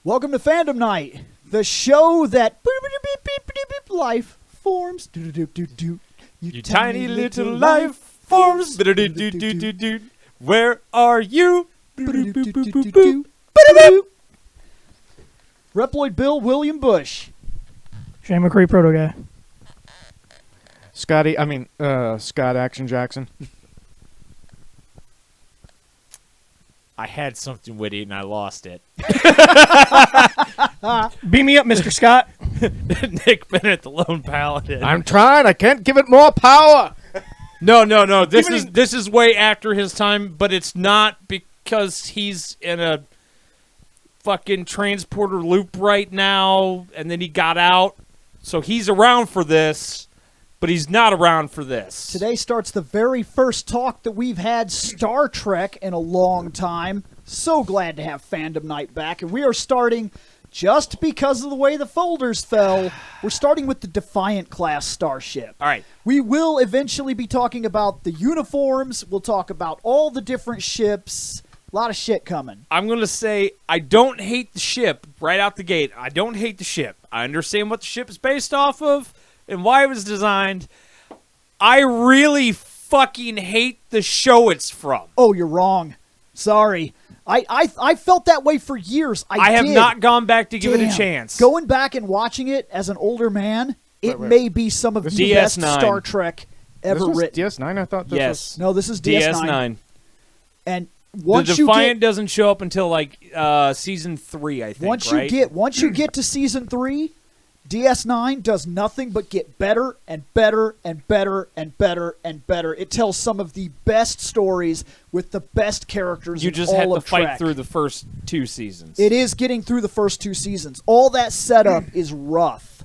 Welcome to Fandom Night, the show that life forms. You tiny little life forms. Where are you? ReploidBill, William Bush. Shane McCree, Proto Guy. Scott Action Jackson. I had something witty and I lost it. Beam me up, Mr. Scott. Nick Bennett, the Lone Paladin. I'm trying. I can't give it more power. No. This is way after his time, but it's not because he's in a fucking transporter loop right now, and then he got out. So he's around for this, but he's not around for this. Today starts the very first talk that we've had Star Trek in a long time. So glad to have Fandom Night back, and we are starting, just because of the way the folders fell, we're starting with the Defiant Class Starship. All right. We will eventually be talking about the uniforms. We'll talk about all the different ships. A lot of shit coming. I'm going to say I don't hate the ship right out the gate. I don't hate the ship. I understand what the ship is based off of and why it was designed. I really fucking hate the show it's from. Oh, you're wrong. Sorry. I felt that way for years. I have did. not gone back to give it a chance. Going back and watching it as an older man, it may be some of the best Star Trek ever written. DS9, I thought this was. No, this is DS9. And once the Defiant doesn't show up until like season 3, I think. Once you get to season 3, DS9 does nothing but get better and better and better and better and better. It tells some of the best stories with the best characters. You just had to fight through the first 2 seasons. It is getting through the first 2 seasons. All that setup is rough.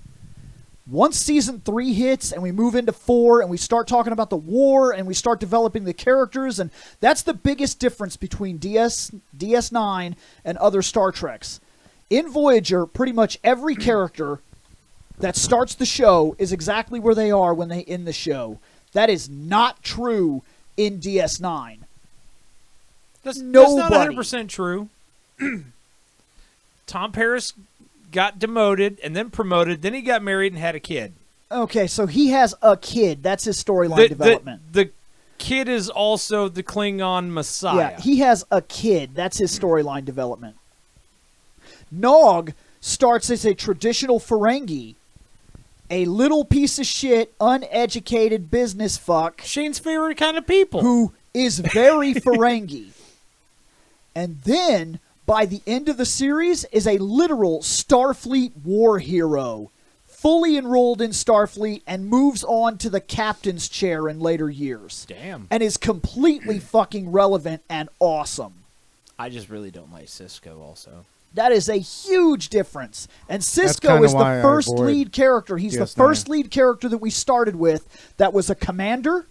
Once season 3 hits and we move into 4 and we start talking about the war and we start developing the characters, and that's the biggest difference between DS9 and other Star Treks. In Voyager, pretty much every character that starts the show is exactly where they are when they end the show. That is not true in DS9. That's not 100% true. Tom Paris got demoted and then promoted. Then he got married and had a kid. Okay, so he has a kid. That's his storyline development. The kid is also the Klingon Messiah. Yeah, he has a kid. That's his storyline development. Nog starts as a traditional Ferengi, a little piece of shit, uneducated business fuck. Shane's favorite kind of people. Who is very Ferengi. And then, by the end of the series, is a literal Starfleet war hero, fully enrolled in Starfleet, and moves on to the captain's chair in later years. Damn. And is completely fucking relevant and awesome. I just really don't like Cisco also. That is a huge difference. And Cisco is the first lead character. He's the first lead character that we started with that was a commander,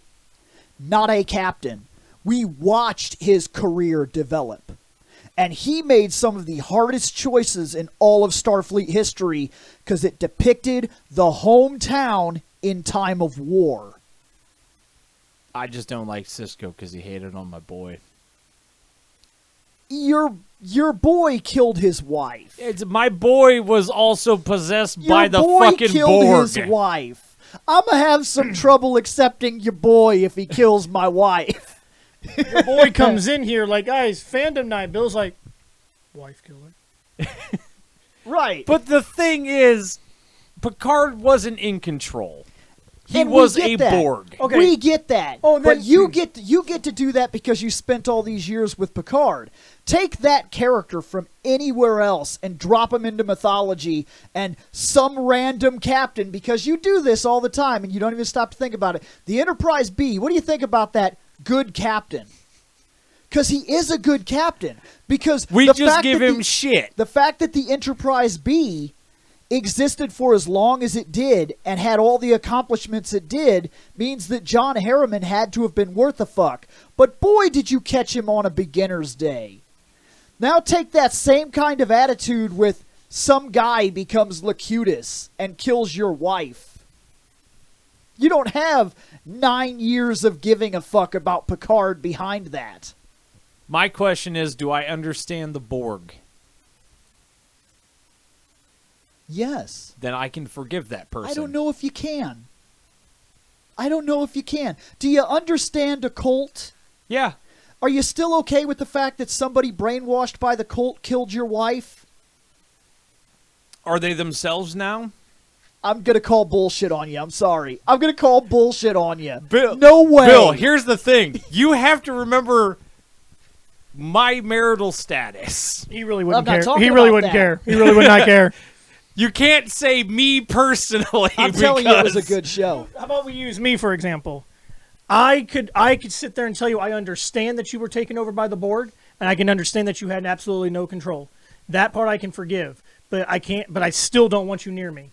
not a captain. We watched his career develop. And he made some of the hardest choices in all of Starfleet history because it depicted the hometown in time of war. I just don't like Cisco because he hated on my boy. Your boy killed his wife. My boy was also possessed by the fucking killed Borg. His wife. I'm going to have some trouble accepting your boy if he kills my wife. Your boy comes in here like, guys, Fandom Night. Bill's like, wife killer. Right. But the thing is, Picard wasn't in control. He was a Borg. Okay. We get that. Oh, but you get to do that because you spent all these years with Picard. Take that character from anywhere else and drop him into mythology and some random captain, because you do this all the time and you don't even stop to think about it. The Enterprise B, what do you think about that good captain? Because he is a good captain. Because we just give him shit. The fact that the Enterprise B existed for as long as it did and had all the accomplishments it did means that John Harriman had to have been worth a fuck. But boy, did you catch him on a beginner's day. Now take that same kind of attitude with some guy becomes Locutus and kills your wife. You don't have 9 years of giving a fuck about Picard behind that. My question is, do I understand the Borg? Yes. then I can forgive that person. I don't know if you can. Do you understand a cult? Yeah. Are you still okay with the fact that somebody brainwashed by the cult killed your wife? Are they themselves now? I'm going to call bullshit on you. I'm sorry. I'm going to call bullshit on you. Bill, no way. Bill, here's the thing. You have to remember my marital status. He really wouldn't I'm not care. talking He really about wouldn't that. care. He really would not care. You can't say me personally. I'm telling you it was a good show. How about we use me for example? I could sit there and tell you I understand that you were taken over by the board, and I can understand that you had absolutely no control. That part I can forgive, but I can't. But I still don't want you near me,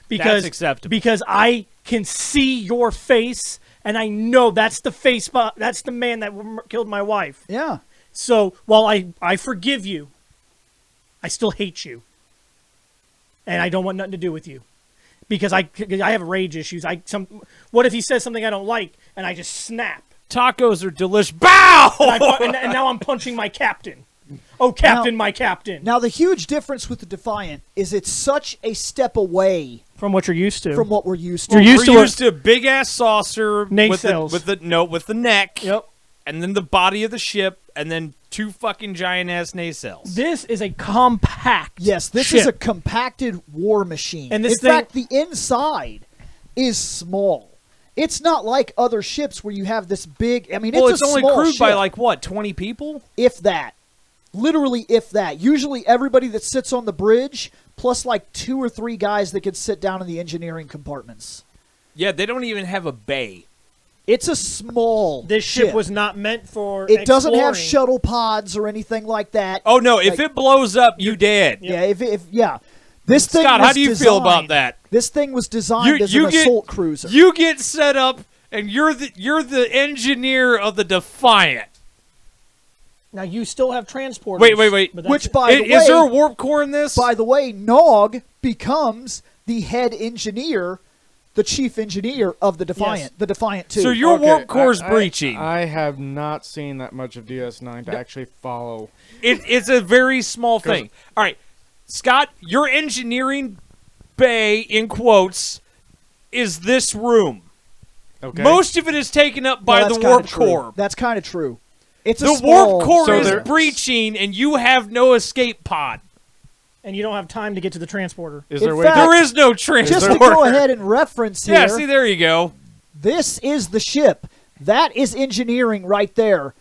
because That's acceptable. Because I can see your face, and I know that's the face. That's the man that killed my wife. Yeah. So while I forgive you, I still hate you, and I don't want nothing to do with you. Because I have rage issues. What if he says something I don't like and I just snap? Tacos are delicious. Bow! And now I'm punching my captain. Oh, Captain, my captain. Now, the huge difference with the Defiant is it's such a step away From what you're used to. from what we're used to. You're used We're to used to a big ass saucer Nacelles. with the neck. Yep. And then the body of the ship, and then 2 fucking giant ass nacelles. This is a compact Yes, this ship. is a compacted war machine. And this in thing- fact, the inside is small. It's not like other ships where you have this big. I mean, Well, it's it's a only small crewed ship, by like what, 20 people? if that. Literally, if that. Usually, everybody that sits on the bridge, plus like 2 or 3 guys that could sit down in the engineering compartments. Yeah, they don't even have a bay. It's a small. This ship was not meant for It doesn't have exploring. shuttle pods or anything like that. Oh no, if Like- it blows up, you dead. Yeah, if this thing. Scott, was how do you feel about designed- that? This thing was designed as an assault cruiser. You get set up, and you're the engineer of the Defiant. Now you still have transporters. Wait. but that's Which, it. by the way, Is there a warp core in this? by the way, Nog becomes the head engineer, the chief engineer of the Defiant. Yes. The Defiant 2. So your Okay, warp core's I- breaching. I have not seen that much of DS9 to actually follow. It's a very small thing. All right, Scott, your engineering bay, in quotes, is this room. Okay. Most of it is taken up by Well, the that's warp kinda true. core. That's kind of true. It's a The small warp core So is there- breaching, and you have no escape pod. And you don't have time to get to the transporter. Is In there a way fact- There is no transporter. Just to go ahead and reference here, Yeah, see, there you go. this is the ship. That is engineering right there.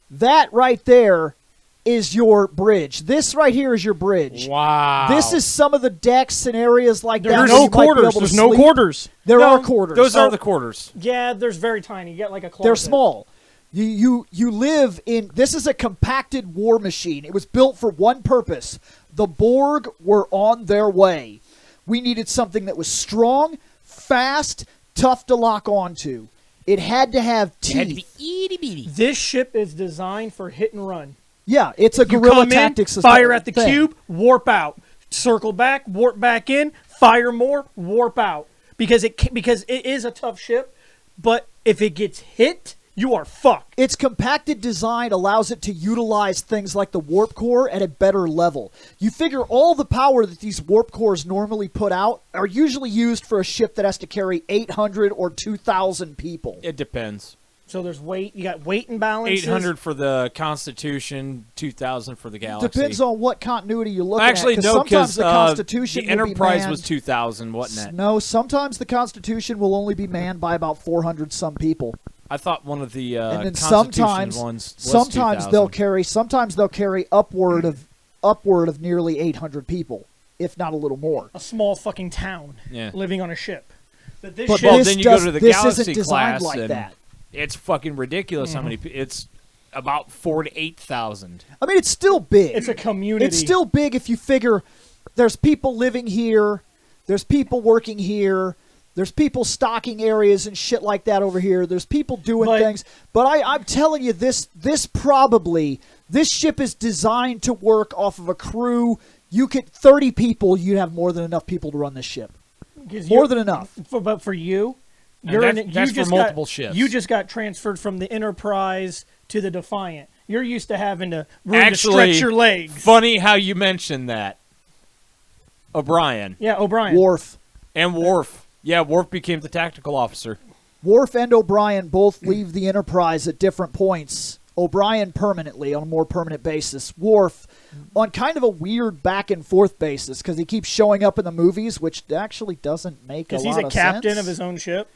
That right there is your bridge. This right here is your bridge. Wow. This is some of the decks and areas like that. There's where no you might be quarters. able to There's no sleep. quarters. There No, are quarters. Those Oh, are the quarters. Yeah, there's very tiny. You get like a closet. They're small. You live in. This is a compacted war machine. It was built for one purpose. The Borg were on their way. We needed something that was strong, fast, tough to lock onto. It had to have teeth. itty bitty. This ship is designed for hit and run. Yeah, it's a You guerrilla come tactics. in, fire at the thing. cube, warp out, circle back, warp back in, fire more, warp out. Because it is a tough ship, but if it gets hit, you are fucked. Its compacted design allows it to utilize things like the warp core at a better level. You figure all the power that these warp cores normally put out are usually used for a ship that has to carry 800 or 2,000 people. It depends. So there's weight. You got weight imbalances. 800 for the Constitution, 2,000 for the Galaxy. Depends on what continuity you're looking Actually, at. no, sometimes because the Constitution the will be Enterprise manned- was 2,000, wasn't it? No, sometimes the Constitution will only be manned by about 400 some people. I thought one of the And then Constitution sometimes ones was sometimes 2,000. they'll carry upward of nearly 800 people, if not a little more. a small fucking town Yeah. living on a ship. But this But ship, Well, this then you go to the this Galaxy isn't designed class like and- that. It's fucking ridiculous how many people. It's about 4,000 to 8,000. I mean, it's still big. it's a community. It's still big if you figure there's people living here, there's people working here, there's people stocking areas and shit like that over here. There's people doing But- things. But I'm telling you, this ship is designed to work off of a crew. You could 30 people, you'd have more than enough people to run this ship. 'Cause More you- than enough. But for you, And you're that's- in, you that's for just multiple got, ships. You just got transferred from the Enterprise to the Defiant. You're used to having to room to Actually, stretch your legs. Funny how you mentioned that. O'Brien. Yeah, O'Brien. Worf. And Worf. Yeah, Worf became the tactical officer. Worf and O'Brien both leave the Enterprise at different points. O'Brien permanently, on a more permanent basis. Worf on kind of a weird back and forth basis because he keeps showing up in the movies, which actually doesn't make a lot of sense. Because he's a captain of his own ship.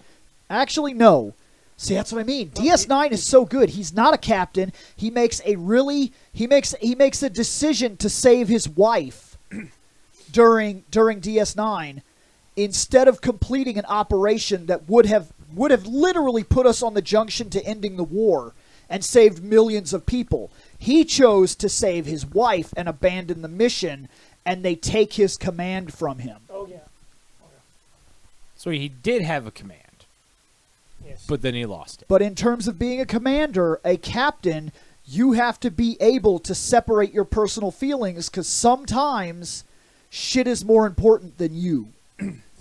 Actually, no. See, that's what I mean. DS9 is so good. He's not a captain. He makes a decision to save his wife during DS9 instead of completing an operation that would have literally put us on the junction to ending the war and saved millions of people. He chose to save his wife and abandon the mission, and they take his command from him. Oh, yeah. So he did have a command. Yes. But then he lost it. But in terms of being a commander, a captain, you have to be able to separate your personal feelings because sometimes shit is more important than you.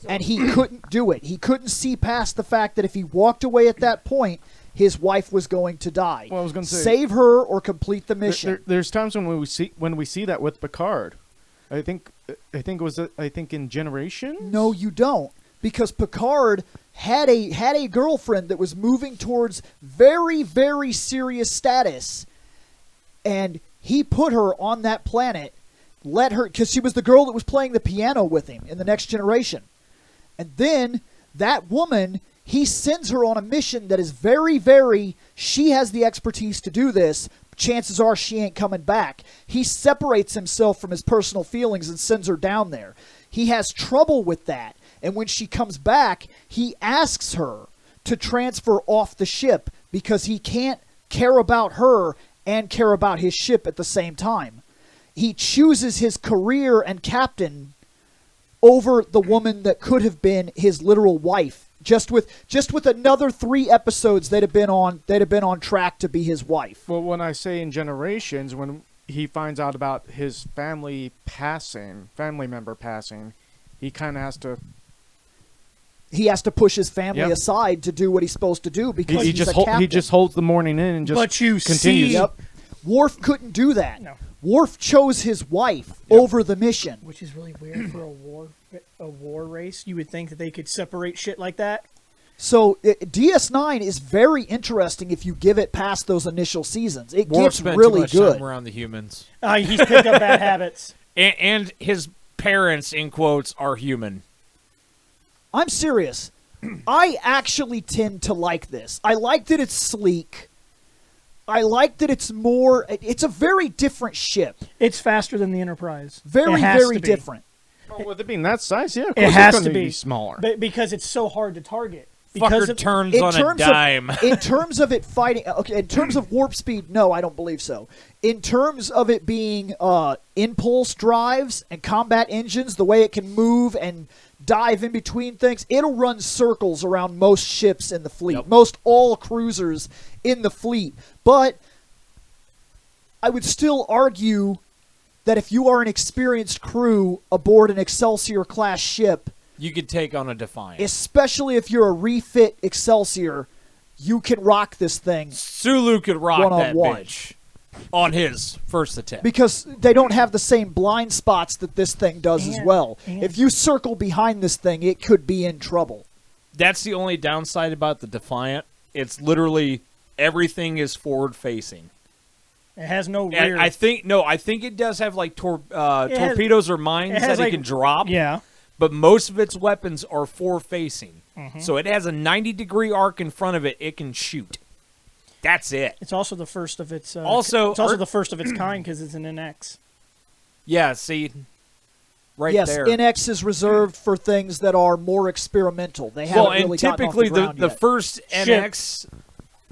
And he couldn't do it. He couldn't see past the fact that if he walked away at that point, his wife was going to die. Well, I was going to say, save her or complete the mission. There's times when we see that with Picard. I think in Generation. No, you don't, because Picard had a girlfriend that was moving towards very, very serious status, and he put her on that planet, let her, because she was the girl that was playing the piano with him in The Next Generation. And then that woman, he sends her on a mission that is very, very, she has the expertise to do this. Chances are she ain't coming back. He separates himself from his personal feelings and sends her down there. He has trouble with that. And when she comes back, he asks her to transfer off the ship because he can't care about her and care about his ship at the same time. He chooses his career and captain over the woman that could have been his literal wife. Just with another 3 episodes, they'd have been on track to be his wife. Well, when I say in Generations, when he finds out about his family member passing, he kind of has to. He has to push his family Yep. aside to do what he's supposed to do because he he's just a captain. he just holds the morning in and just But you continues. see- Yep. Worf couldn't do that. No. Worf chose his wife over the mission. Which is really weird for a war race. You would think that they could separate shit like that. So DS9 is very interesting if you give it past those initial seasons. It Worf gets spent really too much good. time around the humans. He's picked up bad habits. And his parents, in quotes, are human. I'm serious. I actually tend to like this. I like that it's sleek. I like that it's a very different ship. It's faster than the Enterprise. Very, It has very to be. different. Oh, with it being that size, yeah, of It course has it's to going be smaller. But because it's so hard to target. Because Fucker turns on a dime. In terms of it fighting, okay, in terms of warp speed, no, I don't believe so. In terms of it being impulse drives and combat engines, the way it can move and dive in between things, it'll run circles around most ships in the fleet, Yep. most all cruisers in the fleet. But I would still argue that if you are an experienced crew aboard an Excelsior-class ship, You could take on a Defiant. especially if you're a refit Excelsior, you can rock this thing Sulu could rock that One-on-one. bitch on his first attempt. because they don't have the same blind spots that this thing does as And- well. and- If you circle behind this thing, it could be in trouble. That's the only downside about the Defiant. It's literally everything is forward-facing. it has no And rear. I think it does have like has- torpedoes or mines it has, that like- it can drop. yeah. But most of its weapons are forward-facing. Mm-hmm. So it has a 90-degree arc in front of it. It can shoot. That's it. It's also the first of its. Also, it's also Earth- the first of its kind because it's an NX. Yeah, see, right yes, there. NX is reserved for things that are more experimental. They haven't Well, and really gotten off typically the ground the yet. first NX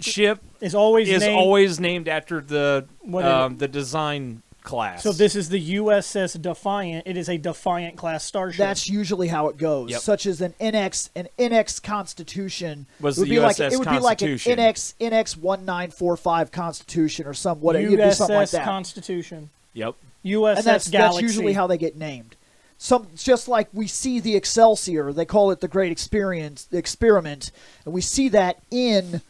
ship Is always is named, always named after the What the design class. So this is the USS Defiant. It is a Defiant Class Starship. That's usually how it goes. Yep. Such as an NX Constitution Was it would the be like USS it would be like an Constitution. NX 1945 Constitution or some whatever. It'd be something like USS that. Constitution. Yep. USS And that's Galaxy. usually how they get named. Just like we see the Excelsior, they call it the Great Experiment, and we see that in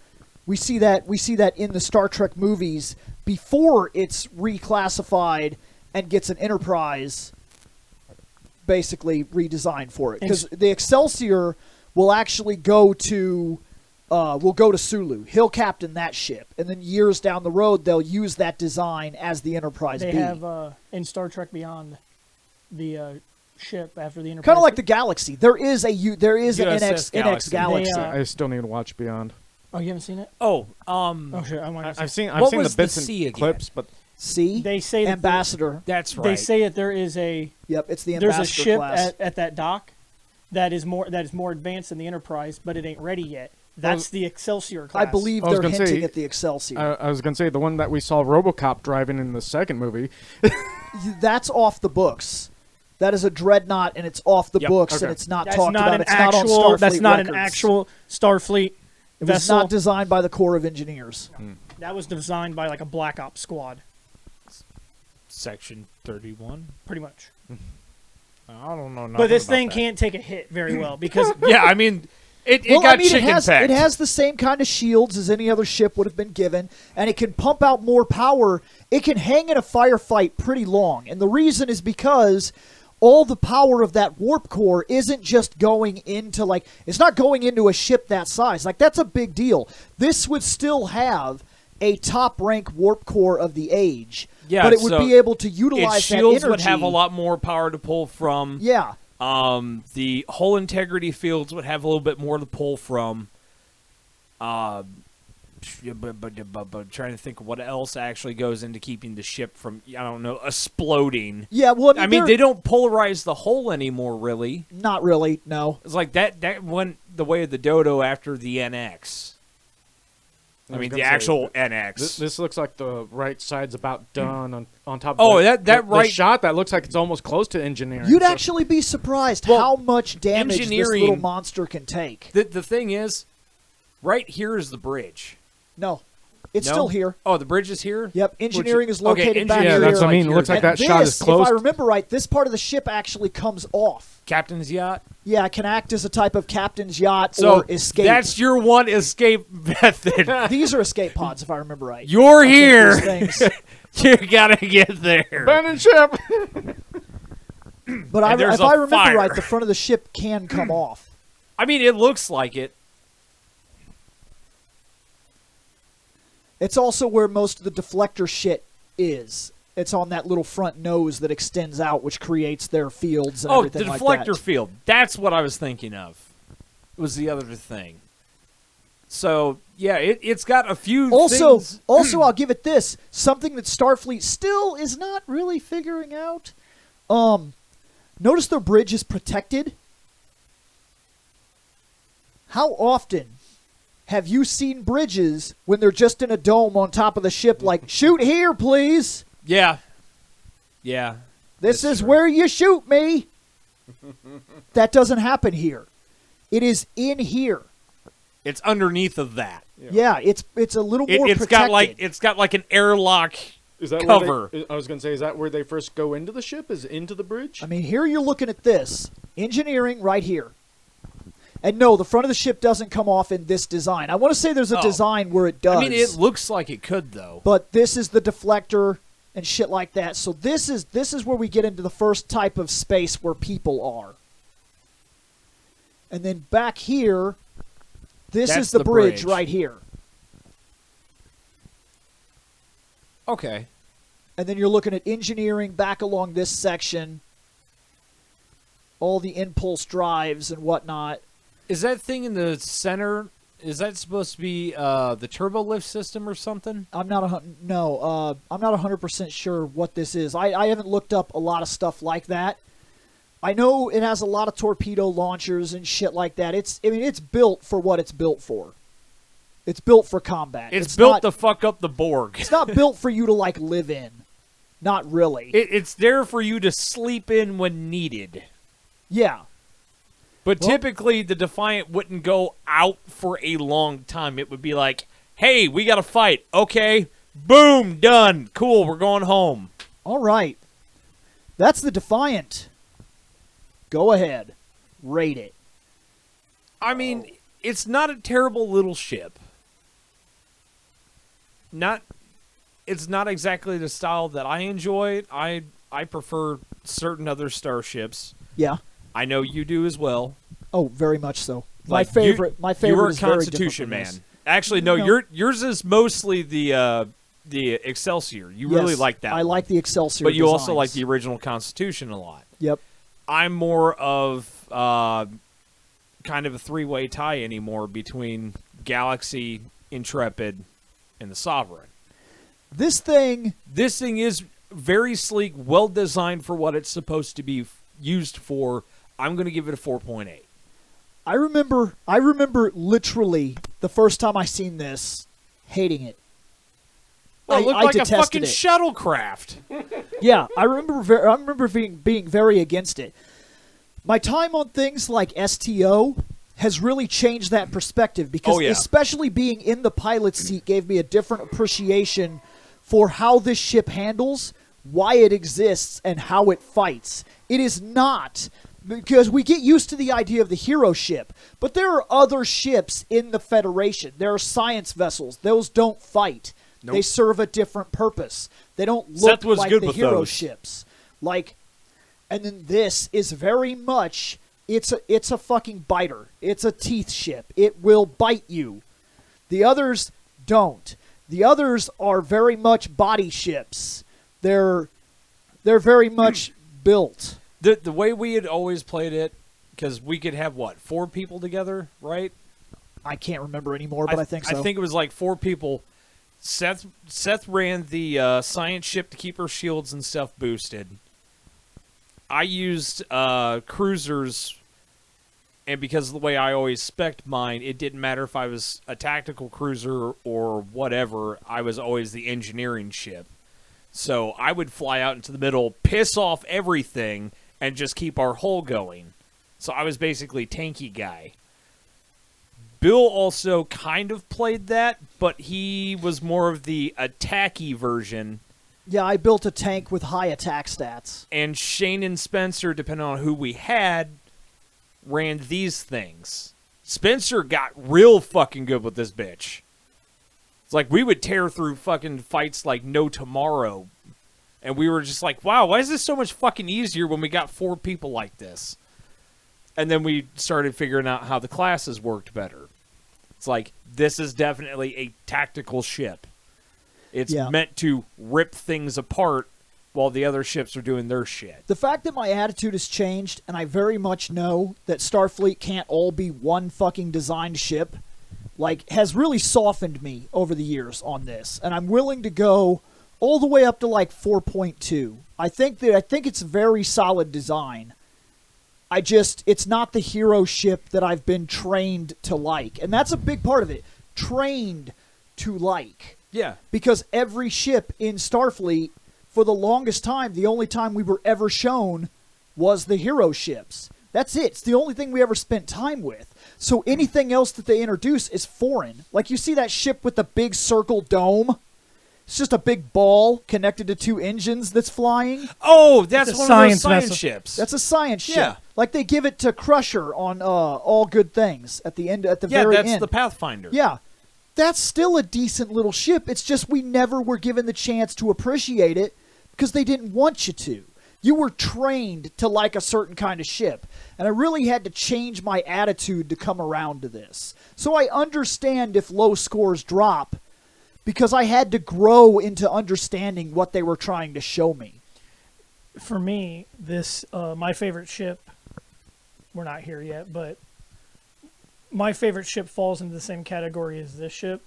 the Star Trek movies before it's reclassified and gets an Enterprise. basically redesigned for it, because the Excelsior will actually go to Sulu. He'll captain that ship, and then years down the road they'll use that design as the Enterprise They B. have in Star Trek Beyond the ship after the Enterprise. Kind of like the Galaxy. There is an USS NX Galaxy. They, I still need to watch Beyond. Oh, you haven't seen it? Oh, Oh shit, I might have I've seen seen What the was bits the C and again? clips, but See, They say that Ambassador. that's right. They say that there is Yep, it's the there's Ambassador a ship class. at that dock that is more advanced than the Enterprise, but it ain't ready yet. That's the Excelsior class. I believe I was they're gonna hinting say- at the Excelsior. I was gonna say the one that we saw RoboCop driving in the second movie. That's off the books. That is a dreadnought, and it's off the Yep, books, okay. and it's not That's talked not about. an It's not on actual. Starfleet That's not an records. actual Starfleet It was vessel. not designed by the Corps of Engineers. That was designed by like a Black Ops squad, Section 31. pretty much. I don't know. But this thing can't take a hit very well because Yeah, I mean, it Well, got I mean, chicken it pecked. has the same kind of shields as any other ship would have been given, and it can pump out more power. It can hang in a firefight pretty long, and the reason is because all the power of that warp core isn't just going into, like, it's not going into a ship that size. Like, that's a big deal. This would still have a top rank warp core of the age, Yeah, but it would so be able to its utilize that shields energy. would have a lot more power to pull from. Yeah. The hull integrity fields would have a little bit more to pull from. But trying to think of what else actually goes into keeping the ship from, I don't know, exploding. Yeah, well, I mean, they're- they don't polarize the hull anymore, really. not really, no. It's like that went the way of the Dodo after the NX. I mean, the actual NX. This looks like the right side's about done on top. Oh, of that the right- shot that looks like it's almost close to engineering. You'd so- actually be surprised Well, how much damage this engineering- little monster can take. The thing is, right here is the bridge. No, it's No? still here. Oh, the bridge is here? Yep, engineering is okay, located back engineering here. Yeah, that's what I mean. like It looks like And that shot is this, close. if I remember right, this part of the ship actually comes off. Captain's yacht? Yeah, it can act as a type of captain's yacht So or escape. that's your one escape method. These are escape pods, if I remember right. You're I think here. these things- You gotta get there. Abandoned ship. But And there's if a I remember fire. right, the front of the ship can come off. I mean, it looks like it. It's also where most of the deflector shit is. It's on that little front nose that extends out, which creates their fields and Oh, everything the like deflector that. field. That's what I was thinking of. Was the other thing. So, yeah, it's got a few Also, things. I'll give it this: something that Starfleet still is not really figuring out. Notice their bridge is protected. How often have you seen bridges when they're just in a dome on top of the ship, like "Shoot here, please"? Yeah. Yeah. This That's is true. where you shoot me. That doesn't happen here. It is in here. It's underneath of that. Yeah, it's a little more It's protected. got like an airlock. Is that Cover. I was gonna say, is that where they first go into the ship? Is into the bridge? I mean, here you're looking at this. Engineering right here. And no, the front of the ship doesn't come off in this design. I want to say there's a Oh. design where it does. I mean, it looks like it could, though. but this is the deflector and shit like that. So this is where we get into the first type of space where people are. And then back here, this That's is the the bridge bridge. right here. Okay. And then you're looking at engineering back along this section. All the impulse drives and whatnot. Is that thing in the center, is that supposed to be the turbo lift system or something? I'm not I'm not 100% sure what this is. I haven't looked up a lot of stuff like that. I know it has a lot of torpedo launchers and shit like that. It's built for what it's built for. It's built for combat. It's built not, to fuck up the Borg. It's not built for you to like live in. Not really. It's there for you to sleep in when needed. Yeah. But Well- typically, the Defiant wouldn't go out for a long time. It would be like, hey, we got to fight. Okay, boom, done. Cool, we're going home. All right. That's the Defiant. Go ahead. Rate it. I mean, it's not a terrible little ship. It's not exactly the style that I enjoy. I prefer certain other starships. Yeah. I know you do as well. Oh, very much so. Like, my favorite You're a is very Constitution different from man. this. Actually, no. No. Yours is mostly the Excelsior. You really Yes, like that. I like the Excelsior, but you also designs. like the original Constitution a lot. Yep. I'm more of kind of a three-way tie anymore between Galaxy, Intrepid, and the Sovereign. This thing is very sleek, well designed for what it's supposed to be used for. I'm going to give it a 4.8. I remember literally the first time I seen this, hating it. Well, it looked I like a detested fucking it. shuttlecraft. Yeah, I remember being very against it. My time on things like STO has really changed that perspective because especially being in the pilot seat gave me a different appreciation for how this ship handles, why it exists, and how it fights. It is not, because we get used to the idea of the hero ship, but there are other ships in the Federation. There are science vessels. Those don't fight. Nope. They serve a different purpose. They don't look Seth was like good the with hero those. ships. And then this is very much, it's a fucking biter. It's a teeth ship. It will bite you. The others don't. The others are very much body ships. They're very much built. The way we had always played it, because we could have, 4 people together, right? I can't remember anymore, but I think so. I think it was like 4 people. Seth ran the science ship to keep her shields and stuff boosted. I used cruisers, and because of the way I always spec'd mine, it didn't matter if I was a tactical cruiser or whatever. I was always the engineering ship. So I would fly out into the middle, piss off everything, and just keep our hull going. So I was basically tanky guy. Bill also kind of played that, but he was more of the attacky version. Yeah, I built a tank with high attack stats. And Shane and Spencer, depending on who we had, ran these things. Spencer got real fucking good with this bitch. It's like we would tear through fucking fights like no tomorrow. And we were just like, wow, why is this so much fucking easier when we got 4 people like this? And then we started figuring out how the classes worked better. It's like, this is definitely a tactical ship. It's meant to rip things apart while the other ships are doing their shit. The fact that my attitude has changed, and I very much know that Starfleet can't all be one fucking designed ship, has really softened me over the years on this. And I'm willing to go all the way up to 4.2. I think it's a very solid design. It's not the hero ship that I've been trained to like. And that's a big part of it. Trained to like. Yeah. Because every ship in Starfleet, for the longest time, the only time we were ever shown was the hero ships. That's it. It's the only thing we ever spent time with. So anything else that they introduce is foreign. Like you see that ship with the big circle dome? It's just a big ball connected to 2 engines that's flying. Oh, that's It's a one of those science science vessel. ships. That's a science ship. Yeah. Like they give it to Crusher on All Good Things at the end, at the yeah, very that's end. the Pathfinder. Yeah. That's still a decent little ship. It's just we never were given the chance to appreciate it because they didn't want you to. You were trained to like a certain kind of ship. And I really had to change my attitude to come around to this. So I understand if low scores drop because I had to grow into understanding what they were trying to show me. For me, this my favorite ship. We're not here yet, but my favorite ship falls into the same category as this ship.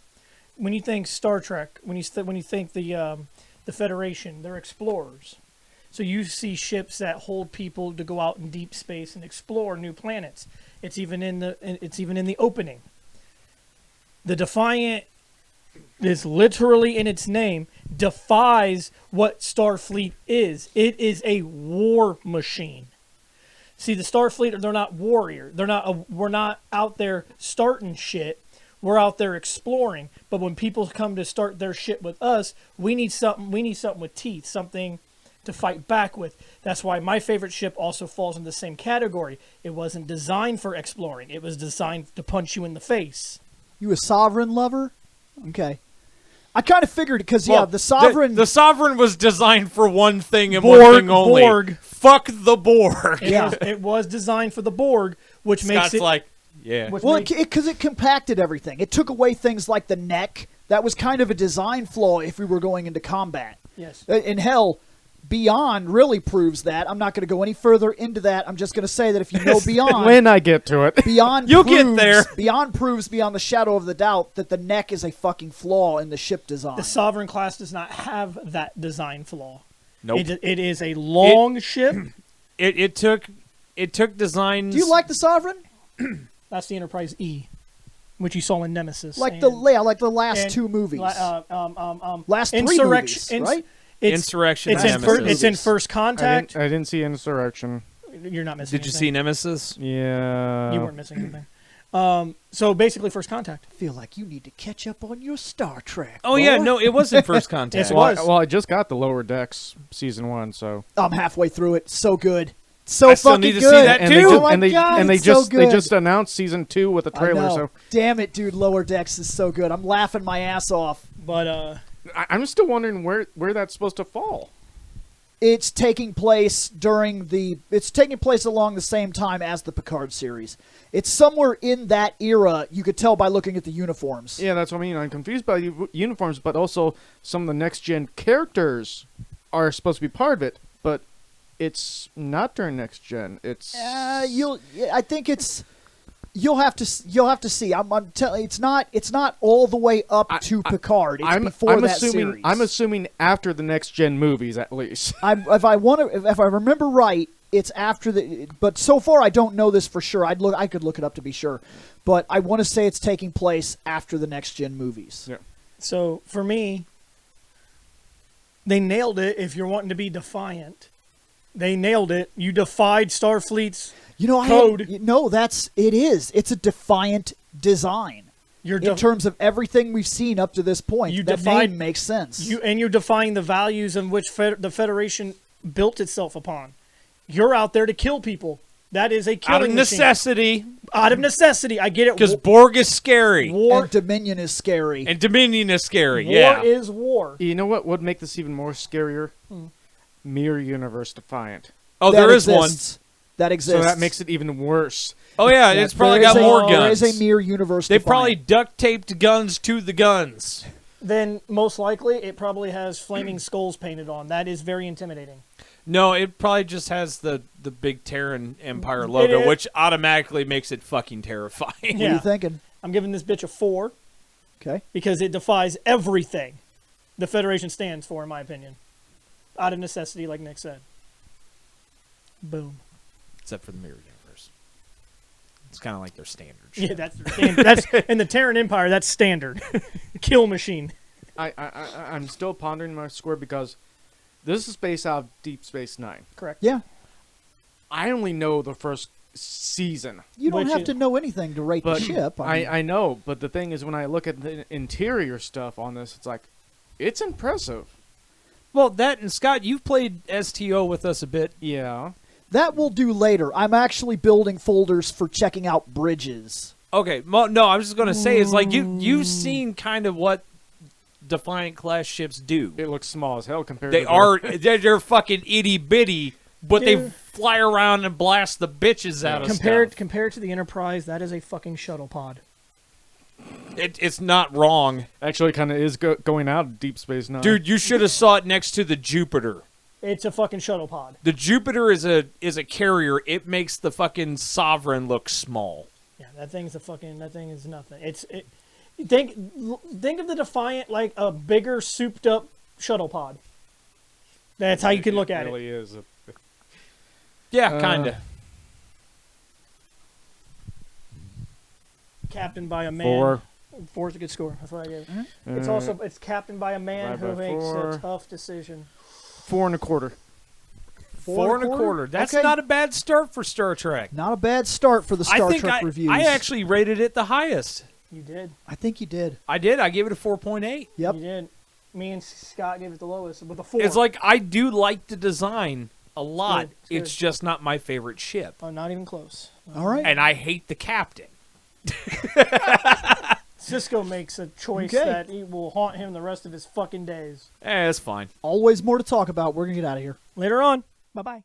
When you think Star Trek, when you think the Federation, they're explorers. So you see ships that hold people to go out in deep space and explore new planets. It's even in the opening. The Defiant is literally in its name, defies what Starfleet is. It is a war machine. See, the Starfleet, they're not warrior. We're not out there starting shit. We're out there exploring. But when people come to start their shit with us, we need something with teeth, something to fight back with. That's why my favorite ship also falls in the same category. It wasn't designed for exploring. It was designed to punch you in the face. You a sovereign lover? Okay. I kind of figured because the Sovereign. The Sovereign was designed for one thing and Borg, one thing only. Borg. Fuck the Borg. It was designed for the Borg, which Scott's makes it like, yeah. Because it compacted everything. It took away things like the neck. That was kind of a design flaw if we were going into combat. Yes. And hell, Beyond really proves that. I'm not going to go any further into that. I'm just going to say that if you know Beyond, When I get to it. Beyond You'll proves, get there. Beyond proves beyond the shadow of the doubt that the neck is a fucking flaw in the ship design. The Sovereign class does not have that design flaw. Nope. It is a long ship. It took designs. Do you like the Sovereign? That's the Enterprise E, which you saw in Nemesis. Like and- the last and two movies. Last three Insurrection, movies, right? Insurrection? It's and in, Nemesis. it's in First I Contact. didn't see Insurrection. You're not missing. Did you see anything. Nemesis? Yeah. You weren't missing anything. So basically, First Contact. I feel like you need to catch up on your Star Trek. Oh yeah, boy. no, it was in First Contact. Yes, it Well, was. I just got the Lower Decks season 1, so I'm halfway through it. So good. So I still fucking need to see good. that and too. they Oh just, my and they God, and they it's so just they good. just announced season 2 with a I trailer. know. So Damn it, dude. Lower Decks is so good. I'm laughing my ass off. But I'm still wondering where that's supposed to fall. It's taking place it's taking place along the same time as the Picard series. It's somewhere in that era. You could tell by looking at the uniforms. Yeah, that's what I mean. I'm confused by the uniforms, but also some of the next gen characters are supposed to be part of it, but it's not during next gen. It's I think it's. You'll have to see. I'm telling. It's not all the way up to Picard. It's before that assuming series. I'm assuming after the next gen movies at least. If I remember right, it's after the. But so far, I don't know this for sure. I could look it up to be sure, but I want to say it's taking place after the next gen movies. Yeah. so for me, they nailed it. If you're wanting to be defiant, they nailed it. You defied Starfleet's You know, code. it is. It's a defiant design. You're In terms of everything we've seen up to this point, You that defied- name makes sense. you're defying the values in which the Federation built itself upon. You're out there to kill people. That is a killing Out of machine. necessity, Out of necessity. I get it. because Borg is scary War, and Dominion is scary. and Dominion is scary. war Yeah, is war. You know what would make this even more scarier? Mirror Universe Defiant. oh, That there is one. exists. That exists. So that makes it even worse. Oh yeah, Yeah, it's probably there got is more There guns. is a mirror universe. They Defiant. probably duct taped guns to the guns. Then most likely it probably has flaming skulls painted on. That is very intimidating. No, it probably just has the big Terran Empire logo, is. which automatically makes it fucking terrifying. What are Yeah. you thinking? I'm giving this bitch a 4 Okay. because it defies everything the Federation stands for, in my opinion. Out of necessity, like Nick said. Boom. Except for the Mirror Universe. It's kind of like their standard. Yeah, that's their standard. That's in the Terran Empire. That's standard. Kill machine. I'm still pondering my score because this is based out of Deep Space Nine. Correct. Yeah. I only know the first season. You don't Which have is- to know anything to rate But the ship. I know, but the thing is, when I look at the interior stuff on this, it's like, it's impressive. Well, that and Scott, you've played STO with us a bit. Yeah. That we'll do later. I'm actually building folders for checking out bridges. Okay, well, no, I was just gonna say is like you've seen kind of what Defiant class ships do. It looks small as hell compared They to are they're fucking itty bitty, but they Dude. fly around and blast the bitches out of Compared to the Enterprise, that is a fucking shuttle pod. It's not wrong, actually kind of is going out of Deep Space Nine. dude. You should have saw it next to the Jupiter. It's a fucking shuttle pod. The Jupiter is a carrier. It makes the fucking Sovereign look small. Yeah, that thing is nothing. Think of the Defiant like a bigger souped up shuttle pod. That's how you can look at it. really is. Yeah, kinda. Captained by a man. 4. 4's a good score. That's what I gave. Uh, It's captained by a man Divided who by makes 4. a tough decision. 4 1/4. 4.25. That's Okay. not a bad start for Star Trek. Not a bad start for the Star Trek reviews. I actually rated it the highest. You did. I think you did. I did. I gave it a 4.8. Yep. You did. Me and Scott gave it the lowest with a 4. It's like I do like the design a lot. good, it's good. It's just not my favorite ship. oh, not even close. All right. And I hate the captain. Cisco makes a choice Okay. that he will haunt him the rest of his fucking days. It's fine. Always more to talk about. We're going to get out of here. Later on. Bye-bye.